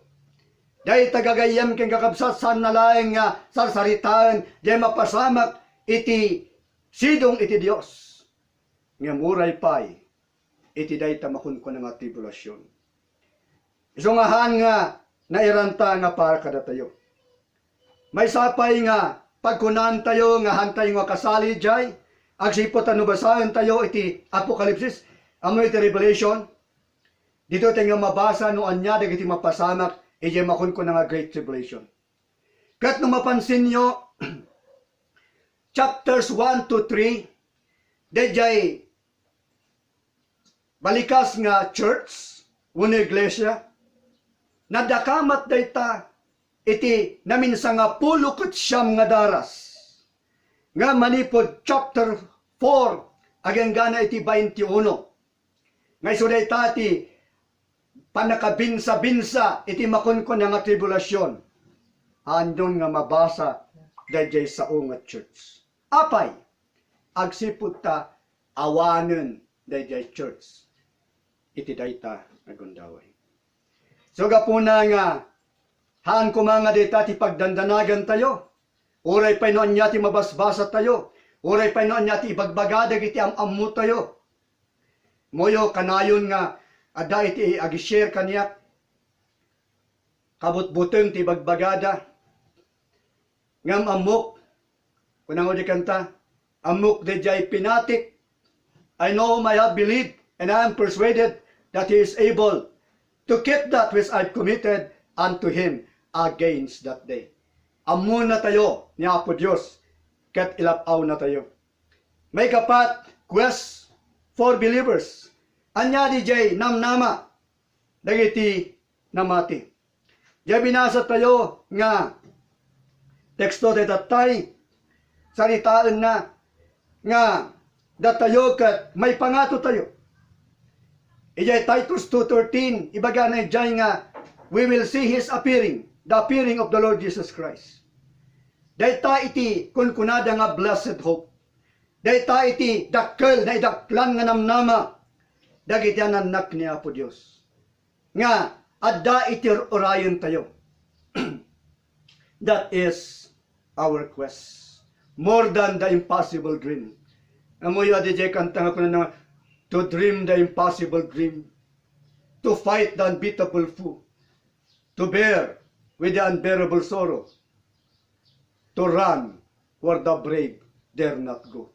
Dahil tagagayam kang kakabsat san nalaeng nga sarsaritaan, dahil mapasamak iti sidong iti Dios. Nga muray pa'y iti day tamakon ko ng tribulation. Isungahan nga nairanta nga para kada tayo. May sapay nga pagkunan tayo nga hantay nga kasali jay, agsipot ano basahan tayo iti Apokalipsis, amo iti Revelation. Dito tayo mabasa no anya dagiti mapasamak iti makon ko nga Great Tribulation. Kat nung mapansin nyo chapters 1 to 3, dayjay balikas nga church, una iglesia, nadakamat dayta iti naminsa nga pulukot siyam nga daras. Nga manipod chapter 4, agang gana iti 21. Nga iso dayta iti panakabinsa-binsa iti makunkon nga tribulasyon. Andon nga mabasa dayjay sao nga church. Apay, agsipud ta awanen dayjay church. Iti dayta nagundaway. So gapuna nga, haan ko mga dayta ti pagdandanagan tayo. Uray pa noon niya ti mabasbasa tayo. Uray pa noon niya ti ibagbagadag iti amamu tayo. Moyo kanayon nga, ada iti agishare kaniya. Kabutbuteng ti ibagbagada. Ngam amok, kunang di kanta, amok de jay pinatik. I know I have believed and I am persuaded that he is able to keep that which I've committed unto him against that day. Amun na tayo ni Apo Diyos, kat ilapaw na tayo. May kapat, quest for believers. Anya di jay namnama, dagiti namati. Jay binasa tayo nga, teksto de tatay, saritaan na nga datayo kat may pangato tayo. Ijay Titus 2:13 ibaga na ijay nga we will see His appearing, the appearing of the Lord Jesus Christ. Dayta iti kunkunada nga blessed hope. Dayta iti dakkel na idaklan nga namnama dagiti anak ni Apo Dios. Nga adda iti orayon tayo. That is our quest. More than the impossible dream. Amoy adijay kanta nga kuno na to dream the impossible dream, to fight the unbeatable foe, to bear with the unbearable sorrow, to run where the brave dare not go.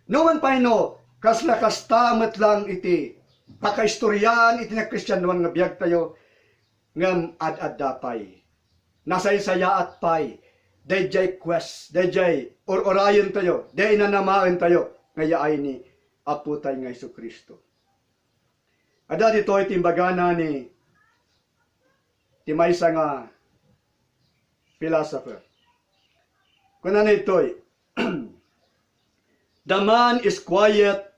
No man pa no, kasla kastamet lang iti pakaistoryan iti na Christian naman nga biyag tayo ngam ad-adda pay. Nasaysaya at pay. Dayjay quest, dayjay orayon tayo, day nanamaen tayo ngaya ay ni Apo tayo nga Jesucristo. Ada dito itimbagana ni timaysa nga philosopher. Kunan ito'y the man is quiet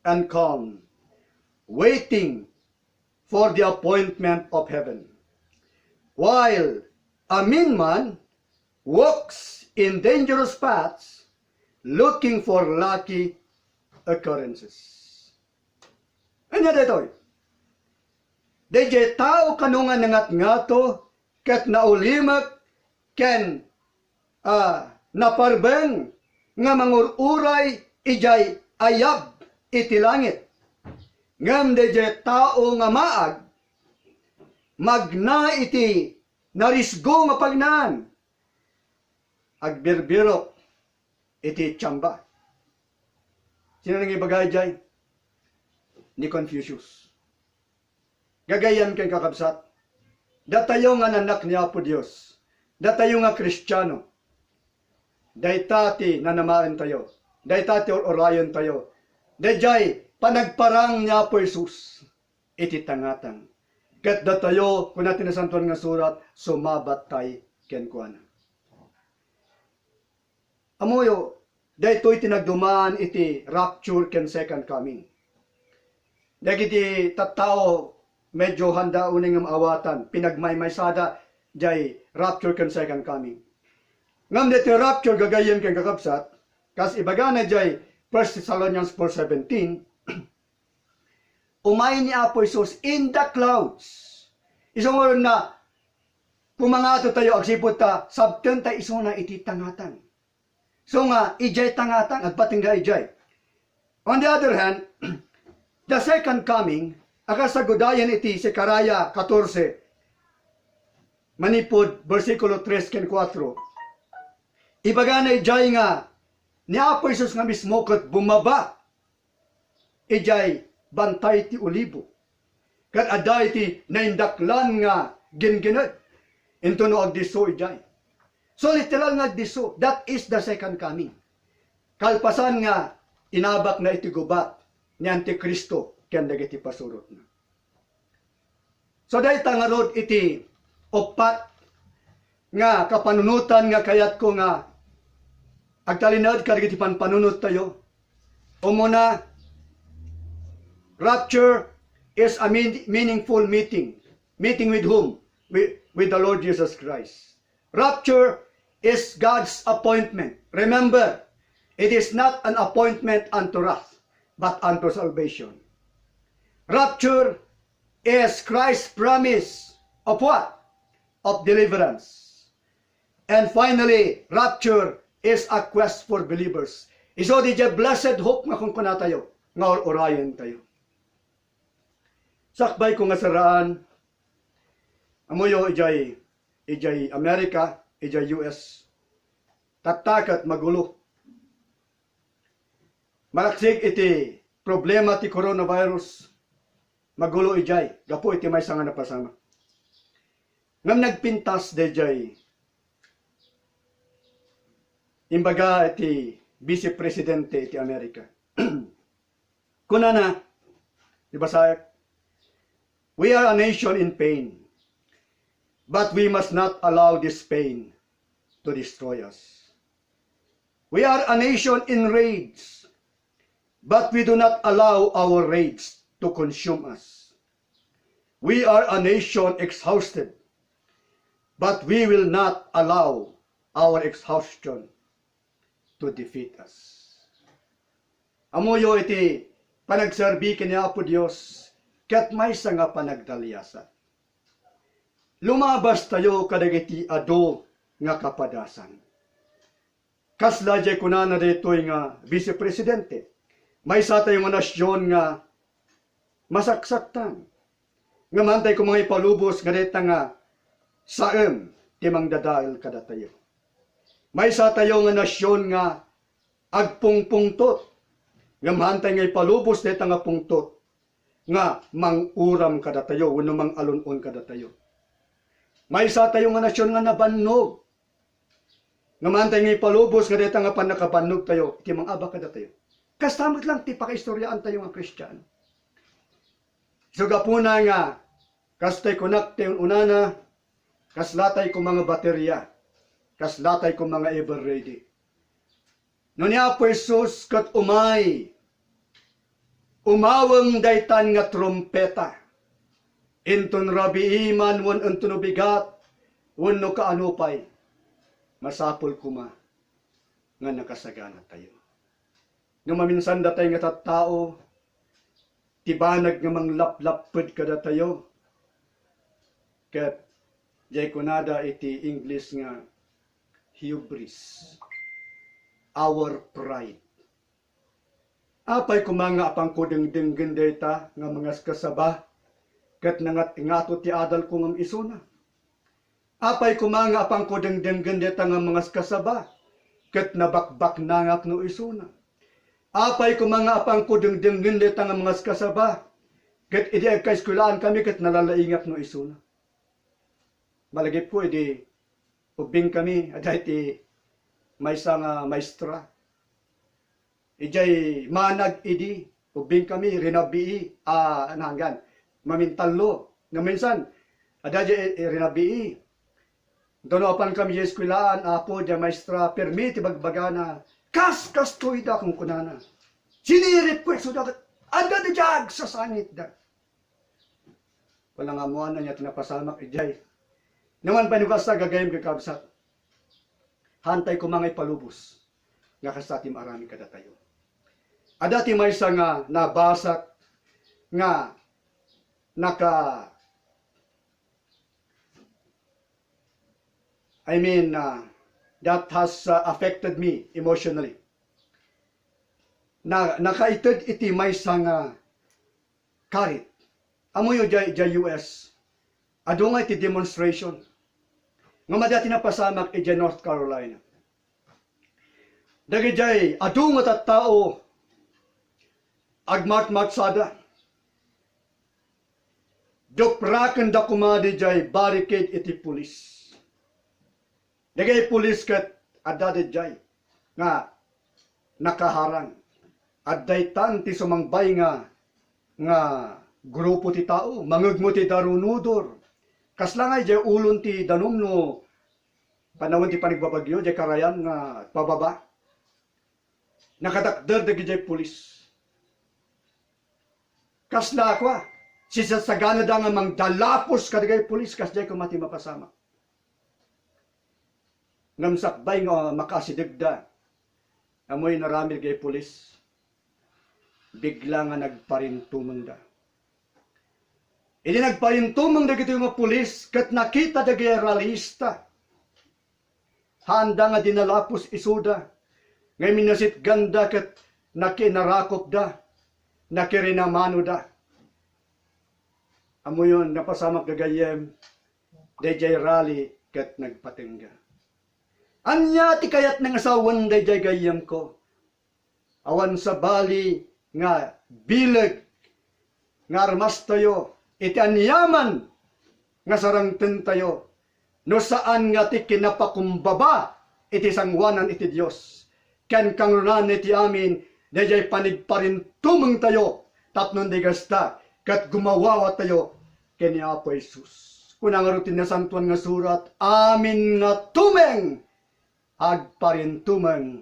and calm, waiting for the appointment of heaven, while a mean man walks in dangerous paths, looking for lucky occurrences. Anya dito? Dayjay tao kanungan nangat ngato ket naulimak ken naparbeng nga mangururay ijay ayab iti langit. Ngam dayjay tao nga maag magna iti narisgo nga pagnaan agbirbirok iti tsamba. Sino nang ibagay jay? Ni Confucius. Gagayan kay kakabsat. Datayo nga nanak ni Apo Dios. Datayo nga Kristiyano. Daytati nanamaen tayo. Daytati orayon tayo. Dayjay panagparang ni Apo Jesus. Iti tangatan. Ket datayo kun natin nasantuan nga surat sumabat tay ken kuana. Amoyo daytoy tinagdumaan iti rapture ken second coming. Dagiti tattao medyo handa uning nga maawatan, pinagmaymaysada jay rapture ken second coming. Ngam deti rapture gagayen ken kakabsat, kas ibagana jay 1 Thessalonians 4:17, umay ni Apo Jesus in the clouds. Isong oron na kumangato tayo agsipot ta sabten ta isuna iti tangatan. So nga, ijay tangatan at patingga ijay. On the other hand, the second coming, akasagudayan iti si Karaya 14, manipod, versikulo 3 ken 4. Ibaga na ijay nga, ni Apo Jesus nga mismo kat bumaba, ijay bantay ti ulibo. Kat aday ti naindaklan nga ginginad, into no agdiso ijay. So literal nga diso, that is the second coming. Kalpasan nga inabak na iti gubat ni Antikristo ken dagiti pasurot na. So dayta nga rod iti opat nga kapanunutan nga kayat ko nga agtalinad kadagiti panpanunot tayo. Umuna, rapture is a meaningful meeting. Meeting with whom? With the Lord Jesus Christ. Rapture is God's appointment. Remember, it is not an appointment unto wrath, but unto salvation. Rapture is Christ's promise of what? Of deliverance. And finally, rapture is a quest for believers. Iso di jay blessed hope nga kung kuna tayo, nga orayon tayo. Sakbay ko nga saraan, amoyo ijay Amerika, ijay US, tatakat magulo. Malaksig iti problema ti coronavirus, magulo ijay, gapo iti may sanga napasama. Ngam nagpintas dejay, imbaga iti Vice Presidente iti Amerika. Kunana, di ba sayak? We are a nation in pain. But we must not allow this pain to destroy us. We are a nation in rage, but we do not allow our rage to consume us. We are a nation exhausted, but we will not allow our exhaustion to defeat us. Amoyo iti panagserbi kini Apo Dios ket maysa nga panagdalyasan. Lumabas tayo kadagiti ado nga kapadasan. Kasla jay kunana ditoy nga Vice Presidente. Maysa tayo nga nasyon nga masaksaktan. Nga mantay ko mga ipalubos nga dita nga saem timang dadail kada tayo. Maysa tayo nga nasyon nga agpungpungtot. Nga mantay nga ipalubos dita nga pungtot nga manguram kada tayo wenno mang alunon kada tayo. Maysa tayo nga nasyon nga nabannog. Nga mantay nga ipalubos nga dita nga panakabannog tayo iti mang aba kada tayo. Kastamot lang ti pakaistoryaan tayo nga Kristiyano. So gapuna nga kastay kunak tayo unana kaslatay ko mga baterya, kaslatay ko mga ever ready. No niya po Jesus kat umawang daytan nga trompeta. Inton rabi iman wan unton bigat wan no kaanupay. Masapol kuma nga nakasagana tayo. No maminsan datay nga tattao tibanag nga manglaplapod kada tayo. Ket jay kunada iti English nga hubris. Our pride. Apay kumanga apang kudeng-denggen data nga mga kasaba ket nangat-ingato ti adal ko ngam isuna. Apay kumanga apang kudeng-denggen data nga mga kasaba ket nabakbak nangak no isuna. Apay kumanga apang kudeng-denggen data nga mga kasaba ket idi ag kaiskulaan kami ket nalalaingak no isuna. Malagip ko idi ubing kami aday ti maysa nga maestra. Ijay manag idi ubing kami rinabii nanggan mamintalo na minsan adaya rinabii dono apan kami eskwelahan apo ja maestra permit bagbagana kas tuida kung kunana sinirip ko so dagat ada de jag sa sangit da wala nga mo na niya tinapasamak ijay naman panugas sa gagayem kakabsat hantay ko mga ipalubos nga kasatim arami kada tayo. Adati maysa nga nabasak nga that has affected me emotionally. Nakaited iti maysa nga karit. Amoyo jay US. Adunga iti demonstration. Nga madati na pasamak iti North Carolina. Dagijay adunga tattao agmat-matsada. Dupraken da kumadi jay barricade iti pulis. Dagay pulis ket adade jay nga nakaharang. Addaytan ti sumangbay nga grupo ti tao mangegmo ti darunudor. Kaslangay jay ulon ti danumno panawon ti panigbabagyo jay karayan nga pababa. Nakadakder dagay jay pulis. Kasla kwa, sisasagana da nga mangdalapos kadagay pulis kasjay kumati mapasama. Ngamsakbay nga makasidegda, amoy narami gay pulis, bigla nga nagparintumang da. Ini nagparintumang da gito nga pulis, kat nakita da gay realista. Handa nga dinalapos isuda, ngay minasit ganda kat nakinarakop da. Nakirinamano da. Amo yun, napasamak gagayem, dayjay rally kat nagpatingga. Anya ti kayat ng asawan dayjay gayem ko. Awan sa bali nga bileg, nga armas tayo, iti anyaman, nga sarangten tayo, no saan nga ti kinapakumbaba, iti sangwanan iti Diyos. Ken kangrunan iti amin, dayjay panigparin tumeng tayo tapnon di gasta kat gumawawa tayo kini Apo Jesus. Kunang rutin na santuan nga surat amin nga tumeng agparin tumeng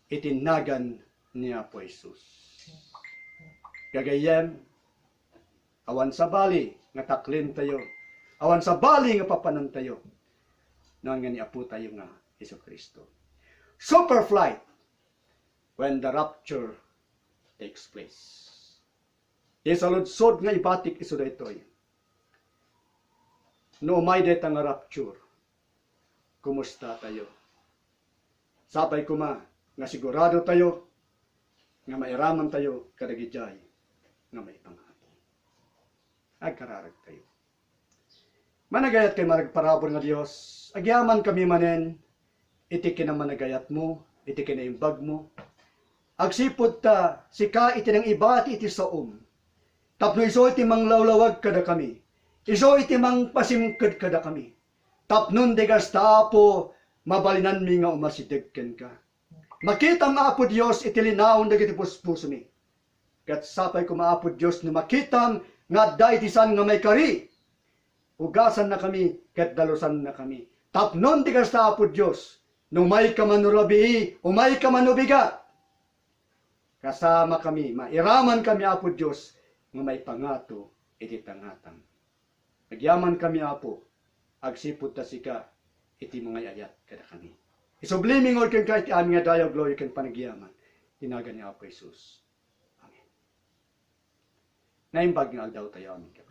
itinagan niya po Jesus. Gagayem, awan sa bali nga taklin tayo, awan sa bali nga papanan tayo, noon nga ni Apo tayo nga Hesus Kristo. SUPPERFLIGHT, when the rapture takes place. Isaludsod nga ibatik iso daytoy. No may deta nga rapture, kumusta tayo? Sabay kuma nga sigurado tayo nga mairaman tayo kadagijay nga may pangati. Agkararag tayo. Managayat kay maragparabor nga Dios, agyaman kami manen, iti kinamanagayat mo, iti kinaimbag mo. Agsipod ta, sika iti nang ibati iti saom. Tapno iso iti manglawlawag kada kami. Iso iti mang pasimkad kada kami. Tapnon degas tapo, mabalinan mi nga umasidegken ka. Makita nga Apo Dios iti linawon dagiti puspuso mi. Kat sapay ko maapo Dios no makitam nga day tisan nga may kari. Ugasan na kami, kat dalusan na kami. Tapnon degas ta Apo Dios, no may kamanurabii, o may kamanubigat. Kasama kami, mairaman kami Apo Dios, nga may pangato iti tangatang. Nagyaman kami Apo, agsipod ta sika iti mga ayat kada kami. Isubliming ol ken ka iti amin nga dayaw glory ken panagyaman. Tinagan ni Apo Jesus. Amen. Naimbag nga aldaw tayo amin.